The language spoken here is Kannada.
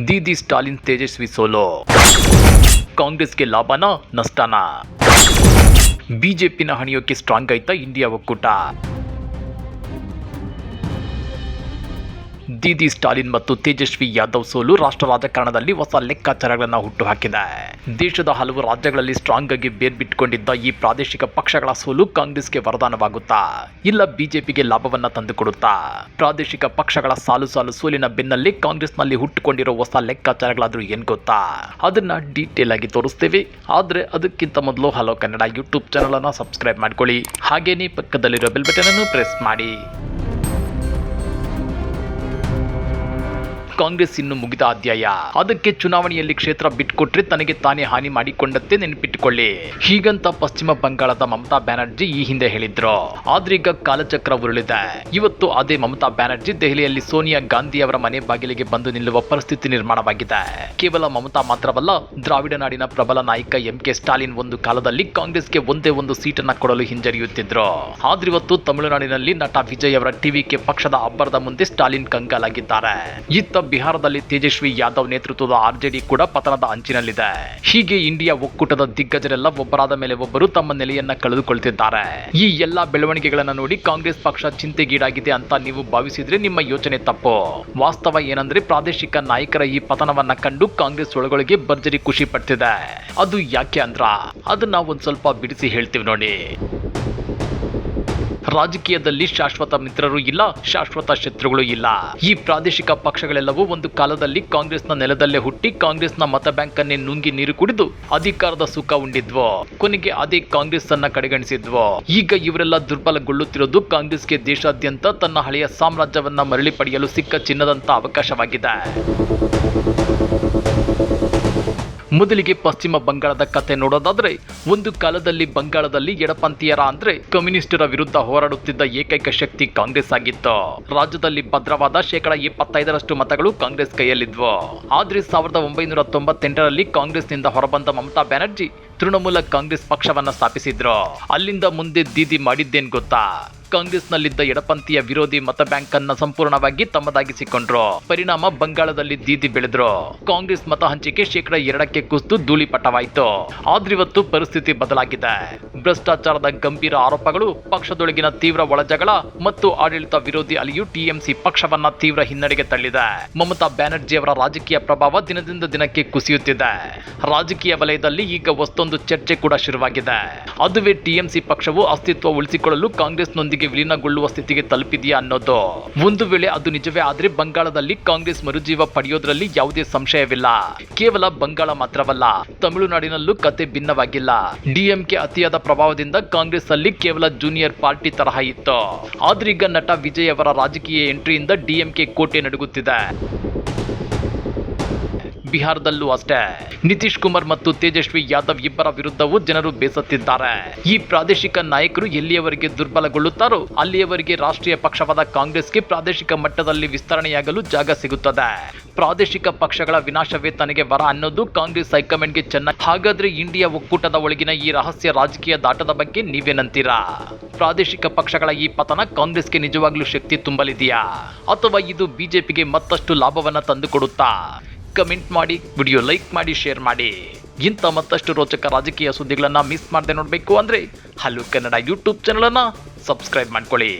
ದೀದಿ ಸ್ಟಾಲಿನ್ ತೇಜಸ್ವಿ ಸೋಲು, ಕಾಂಗ್ರೆಸ್ಗೆ ಲಾಭನಾ ನಷ್ಟನಾ? ಬಿಜೆಪಿನ ಹಣಿಯೋಕೆ ಸ್ಟ್ರಾಂಗ್ ಆಯ್ತಾ ಇಂಡಿಯಾ ಒಕ್ಕೂಟ? ದೀದಿ ಸ್ಟಾಲಿನ್ ಮತ್ತು ತೇಜಸ್ವಿ ಯಾದವ್ ಸೋಲು ರಾಷ್ಟ್ರ ರಾಜಕಾರಣದಲ್ಲಿ ಹೊಸ ಲೆಕ್ಕಾಚಾರಗಳನ್ನು ಹುಟ್ಟುಹಾಕಿದೆ. ದೇಶದ ಹಲವು ರಾಜ್ಯಗಳಲ್ಲಿ ಸ್ಟ್ರಾಂಗ್ ಆಗಿ ಬೇರ್ಬಿಟ್ಟುಕೊಂಡಿದ್ದ ಈ ಪ್ರಾದೇಶಿಕ ಪಕ್ಷಗಳ ಸೋಲು ಕಾಂಗ್ರೆಸ್ಗೆ ವರದಾನವಾಗುತ್ತಾ ಇಲ್ಲ ಬಿಜೆಪಿಗೆ ಲಾಭವನ್ನ ತಂದುಕೊಡುತ್ತಾ? ಪ್ರಾದೇಶಿಕ ಪಕ್ಷಗಳ ಸಾಲು ಸಾಲು ಸೋಲಿನ ಬೆನ್ನಲ್ಲೇ ಕಾಂಗ್ರೆಸ್ನಲ್ಲಿ ಹುಟ್ಟುಕೊಂಡಿರೋ ಹೊಸ ಲೆಕ್ಕಾಚಾರಗಳಾದ್ರೂ ಏನ್ ಗೊತ್ತಾ? ಅದನ್ನ ಡೀಟೇಲ್ ಆಗಿ ತೋರಿಸ್ತೇವೆ. ಆದ್ರೆ ಅದಕ್ಕಿಂತ ಮೊದಲು ಹಲೋ ಕನ್ನಡ ಯೂಟ್ಯೂಬ್ ಚಾನಲ್ ಅನ್ನು ಸಬ್ಸ್ಕ್ರೈಬ್ ಮಾಡ್ಕೊಳ್ಳಿ. ಹಾಗೇನೇ ಪಕ್ಕದಲ್ಲಿರೋ ಬೆಲ್ ಬಟನ್ ಅನ್ನು ಪ್ರೆಸ್ ಮಾಡಿ. ಕಾಂಗ್ರೆಸ್ ಇನ್ನು ಮುಗಿದ ಅಧ್ಯಾಯ. ಅದಕ್ಕೆ ಚುನಾವಣೆಯಲ್ಲಿ ಕ್ಷೇತ್ರ ಬಿಟ್ಕೊಟ್ರೆ ತನಗೆ ತಾನೇ ಹಾನಿ ಮಾಡಿಕೊಂಡಂತೆ ನೆನಪಿಟ್ಟುಕೊಳ್ಳಿ. ಹೀಗಂತ ಪಶ್ಚಿಮ ಬಂಗಾಳದ ಮಮತಾ ಬ್ಯಾನರ್ಜಿ ಈ ಹಿಂದೆ ಹೇಳಿದ್ರು. ಆದ್ರೀಗ ಕಾಲಚಕ್ರ ಉರುಳಿದೆ. ಇವತ್ತು ಅದೇ ಮಮತಾ ಬ್ಯಾನರ್ಜಿ ದೆಹಲಿಯಲ್ಲಿ ಸೋನಿಯಾ ಗಾಂಧಿ ಅವರ ಮನೆ ಬಾಗಿಲಿಗೆ ಬಂದು ನಿಲ್ಲುವ ಪರಿಸ್ಥಿತಿ ನಿರ್ಮಾಣವಾಗಿದೆ. ಕೇವಲ ಮಮತಾ ಮಾತ್ರವಲ್ಲ, ದ್ರಾವಿಡ ನಾಡಿನ ಪ್ರಬಲ ನಾಯಕ MK ಸ್ಟಾಲಿನ್ ಒಂದು ಕಾಲದಲ್ಲಿ ಕಾಂಗ್ರೆಸ್ಗೆ ಒಂದೇ ಒಂದು ಸೀಟನ್ನ ಕೊಡಲು ಹಿಂಜರಿಯುತ್ತಿದ್ರು. ಆದ್ರಿವತ್ತು ತಮಿಳುನಾಡಿನಲ್ಲಿ ನಟ ವಿಜಯ್ ಅವರ TVK ಪಕ್ಷದ ಅಬ್ಬರದ ಮುಂದೆ ಸ್ಟಾಲಿನ್ ಕಂಗಾಲಾಗಿದ್ದಾರೆ. ಇತ್ತ ಬಿಹಾರದಲ್ಲಿ ತೇಜಸ್ವಿ ಯಾದವ್ ನೇತೃತ್ವದ RJD ಕೂಡ ಪತನದ ಅಂಚಿನಲ್ಲಿದೆ. ಹೀಗೆ ಇಂಡಿಯಾ ಒಕ್ಕೂಟದ ದಿಗ್ಗಜರೆಲ್ಲ ಒಬ್ಬರಾದ ಮೇಲೆ ಒಬ್ಬರು ತಮ್ಮ ನೆಲೆಯನ್ನ ಕಳೆದುಕೊಳ್ತಿದ್ದಾರೆ. ಈ ಎಲ್ಲಾ ಬೆಳವಣಿಗೆಗಳನ್ನ ನೋಡಿ ಕಾಂಗ್ರೆಸ್ ಪಕ್ಷ ಚಿಂತೆಗೀಡಾಗಿದೆ ಅಂತ ನೀವು ಭಾವಿಸಿದ್ರೆ ನಿಮ್ಮ ಯೋಚನೆ ತಪ್ಪು. ವಾಸ್ತವ ಏನಂದ್ರೆ ಪ್ರಾದೇಶಿಕ ನಾಯಕರ ಈ ಪತನವನ್ನ ಕಂಡು ಕಾಂಗ್ರೆಸ್ ಒಳಗೊಳಗೆ ಭರ್ಜರಿ ಖುಷಿ ಪಡ್ತಿದೆ. ಅದು ಯಾಕೆ ಅಂದ್ರ ಅದನ್ನ ಒಂದ್ ಸ್ವಲ್ಪ ಬಿಡಿಸಿ ಹೇಳ್ತೀವಿ ನೋಡಿ. ರಾಜಕೀಯದಲ್ಲಿ ಶಾಶ್ವತ ಮಿತ್ರರು ಇಲ್ಲ, ಶಾಶ್ವತ ಶತ್ರುಗಳು ಇಲ್ಲ. ಈ ಪ್ರಾದೇಶಿಕ ಪಕ್ಷಗಳೆಲ್ಲವೂ ಒಂದು ಕಾಲದಲ್ಲಿ ಕಾಂಗ್ರೆಸ್ನ ನೆಲದಲ್ಲೇ ಹುಟ್ಟಿ ಕಾಂಗ್ರೆಸ್ನ ಮತ ಬ್ಯಾಂಕ್ ಅನ್ನೇ ನುಂಗಿ ನೀರು ಕುಡಿದು ಅಧಿಕಾರದ ಸುಖ ಉಂಡಿದ್ವು. ಕೊನೆಗೆ ಅದೇ ಕಾಂಗ್ರೆಸ್ ಅನ್ನ ಕಡೆಗಣಿಸಿದ್ವು. ಈಗ ಇವರೆಲ್ಲ ದುರ್ಬಲಗೊಳ್ಳುತ್ತಿರೋದು ಕಾಂಗ್ರೆಸ್ಗೆ ದೇಶಾದ್ಯಂತ ತನ್ನ ಹಳೆಯ ಸಾಮ್ರಾಜ್ಯವನ್ನ ಮರಳಿ ಪಡೆಯಲು ಸಿಕ್ಕ ಚಿನ್ನದಂತ ಅವಕಾಶವಾಗಿದೆ. ಮೊದಲಿಗೆ ಪಶ್ಚಿಮ ಬಂಗಾಳದ ಕತೆ ನೋಡೋದಾದ್ರೆ, ಒಂದು ಕಾಲದಲ್ಲಿ ಬಂಗಾಳದಲ್ಲಿ ಎಡಪಂಥೀಯರ ಅಂದ್ರೆ ಕಮ್ಯುನಿಸ್ಟರ ವಿರುದ್ಧ ಹೋರಾಡುತ್ತಿದ್ದ ಏಕೈಕ ಶಕ್ತಿ ಕಾಂಗ್ರೆಸ್ ಆಗಿತ್ತು. ರಾಜ್ಯದಲ್ಲಿ ಭದ್ರವಾದ 25% ಮತಗಳು ಕಾಂಗ್ರೆಸ್ ಕೈಯಲ್ಲಿದ್ವು. ಆದ್ರೆ 1998ರಲ್ಲಿ ಕಾಂಗ್ರೆಸ್ನಿಂದ ಹೊರಬಂದ ಮಮತಾ ಬ್ಯಾನರ್ಜಿ ತೃಣಮೂಲ ಕಾಂಗ್ರೆಸ್ ಪಕ್ಷವನ್ನ ಸ್ಥಾಪಿಸಿದ್ರು. ಅಲ್ಲಿಂದ ಮುಂದೆ ದೀದಿ ಮಾಡಿದ್ದೇನ್ ಗೊತ್ತಾ? ಕಾಂಗ್ರೆಸ್ನಲ್ಲಿದ್ದ ಎಡಪಂಥೀಯ ವಿರೋಧಿ ಮತ ಬ್ಯಾಂಕ್ ಅನ್ನ ಸಂಪೂರ್ಣವಾಗಿ ತಮ್ಮದಾಗಿಸಿಕೊಂಡ್ರು. ಪರಿಣಾಮ ಬಂಗಾಳದಲ್ಲಿ ದೀದಿ ಬೆಳೆದ್ರು. ಕಾಂಗ್ರೆಸ್ ಮತ ಹಂಚಿಕೆ 2% ಕುಸಿದು ಧೂಳಿಪಟವಾಯಿತು. ಆದ್ರಿವತ್ತು ಪರಿಸ್ಥಿತಿ ಬದಲಾಗಿದೆ. ಭ್ರಷ್ಟಾಚಾರದ ಗಂಭೀರ ಆರೋಪಗಳು, ಪಕ್ಷದೊಳಗಿನ ತೀವ್ರ ಒಳಜಗಳ ಮತ್ತು ಆಡಳಿತ ವಿರೋಧಿ ಅಲೆಯು TMC ಪಕ್ಷವನ್ನ ತೀವ್ರ ಹಿನ್ನಡೆಗೆ ತಳ್ಳಿದೆ. ಮಮತಾ ಬ್ಯಾನರ್ಜಿ ಅವರ ರಾಜಕೀಯ ಪ್ರಭಾವ ದಿನದಿಂದ ದಿನಕ್ಕೆ ಕುಸಿಯುತ್ತಿದೆ. ರಾಜಕೀಯ ವಲಯದಲ್ಲಿ ಈಗ ಹೊಸದೊಂದು ಚರ್ಚೆ ಕೂಡ ಶುರುವಾಗಿದೆ. ಅದುವೇ TMC ಪಕ್ಷವು ಅಸ್ತಿತ್ವ ಉಳಿಸಿಕೊಳ್ಳಲು ಕಾಂಗ್ರೆಸ್ನೊಂದಿಗೆ ವಿಲೀನಗೊಳ್ಳುವ ಸ್ಥಿತಿಗೆ ತಲುಪಿದೆಯಾ ಅನ್ನೋದು. ಒಂದು ವೇಳೆ ಅದು ನಿಜವೇ ಆದ್ರೆ ಬಂಗಾಳದಲ್ಲಿ ಕಾಂಗ್ರೆಸ್ ಮರುಜೀವ ಪಡೆಯೋದ್ರಲ್ಲಿ ಯಾವುದೇ ಸಂಶಯವಿಲ್ಲ. ಕೇವಲ ಬಂಗಾಳ ಮಾತ್ರವಲ್ಲ, ತಮಿಳುನಾಡಿನಲ್ಲೂ ಕತೆ ಭಿನ್ನವಾಗಿಲ್ಲ. DMK ಅತಿಯಾದ ಪ್ರಭಾವದಿಂದ ಕಾಂಗ್ರೆಸ್ ಅಲ್ಲಿ ಕೇವಲ ಜೂನಿಯರ್ ಪಾರ್ಟಿ ತರಹ ಇತ್ತು. ಆದ್ರೀಗ ನಟ ವಿಜಯ್ ಅವರ ರಾಜಕೀಯ ಎಂಟ್ರಿಯಿಂದ DMK ಕೋಟೆ ನಡುಗುತ್ತಿದೆ. ಬಿಹಾರದಲ್ಲೂ ಅಷ್ಟೇ. ನಿತೀಶ್ ಕುಮಾರ್ ಮತ್ತು ತೇಜಸ್ವಿ ಯಾದವ್ ಇಬ್ಬರ ವಿರುದ್ಧವೂ ಜನರು ಬೇಸತ್ತಿದ್ದಾರೆ. ಈ ಪ್ರಾದೇಶಿಕ ನಾಯಕರು ಎಲ್ಲಿಯವರೆಗೆ ದುರ್ಬಲಗೊಳ್ಳುತ್ತಾರೋ ಅಲ್ಲಿಯವರೆಗೆ ರಾಷ್ಟ್ರೀಯ ಪಕ್ಷವಾದ ಕಾಂಗ್ರೆಸ್ಗೆ ಪ್ರಾದೇಶಿಕ ಮಟ್ಟದಲ್ಲಿ ವಿಸ್ತರಣೆಯಾಗಲು ಜಾಗ ಸಿಗುತ್ತದೆ. ಪ್ರಾದೇಶಿಕ ಪಕ್ಷಗಳ ವಿನಾಶವೇ ತನಗೆ ವರ ಅನ್ನೋದು ಕಾಂಗ್ರೆಸ್ ಹೈಕಮಾಂಡ್ಗೆ ಚೆನ್ನಾಗಿ. ಹಾಗಾದ್ರೆ ಇಂಡಿಯಾ ಒಕ್ಕೂಟದ ಒಳಗಿನ ಈ ರಹಸ್ಯ ರಾಜಕೀಯ ದಾಟದ ಬಗ್ಗೆ ನೀವೇನಂತೀರಾ? ಪ್ರಾದೇಶಿಕ ಪಕ್ಷಗಳ ಈ ಪತನ ಕಾಂಗ್ರೆಸ್ಗೆ ನಿಜವಾಗ್ಲೂ ಶಕ್ತಿ ತುಂಬಲಿದೆಯಾ, ಅಥವಾ ಇದು ಬಿಜೆಪಿಗೆ ಮತ್ತಷ್ಟು ಲಾಭವನ್ನ ತಂದುಕೊಡುತ್ತಾ? ಕಮೆಂಟ್ ಮಾಡಿ, ವಿಡಿಯೋ ಲೈಕ್ ಮಾಡಿ, ಶೇರ್ ಮಾಡಿ. ಇಂಥ ಮತ್ತಷ್ಟು ರೋಚಕ ರಾಜಕೀಯ ಸುದ್ದಿಗಳನ್ನು ಮಿಸ್ ಮಾಡದೆ ನೋಡಬೇಕು ಅಂದರೆ ಹಲೋ ಕನ್ನಡ ಯೂಟ್ಯೂಬ್ ಚಾನಲನ್ನು ಸಬ್ಸ್ಕ್ರೈಬ್ ಮಾಡ್ಕೊಳ್ಳಿ.